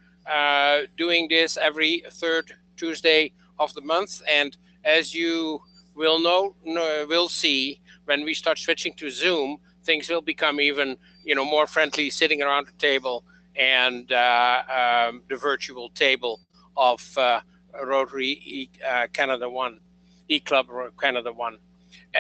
doing this every third Tuesday of the month, and as you will see, when we start switching to Zoom, things will become even more friendly, sitting around the table and the virtual table of Rotary Canada 1, E-Club Canada 1.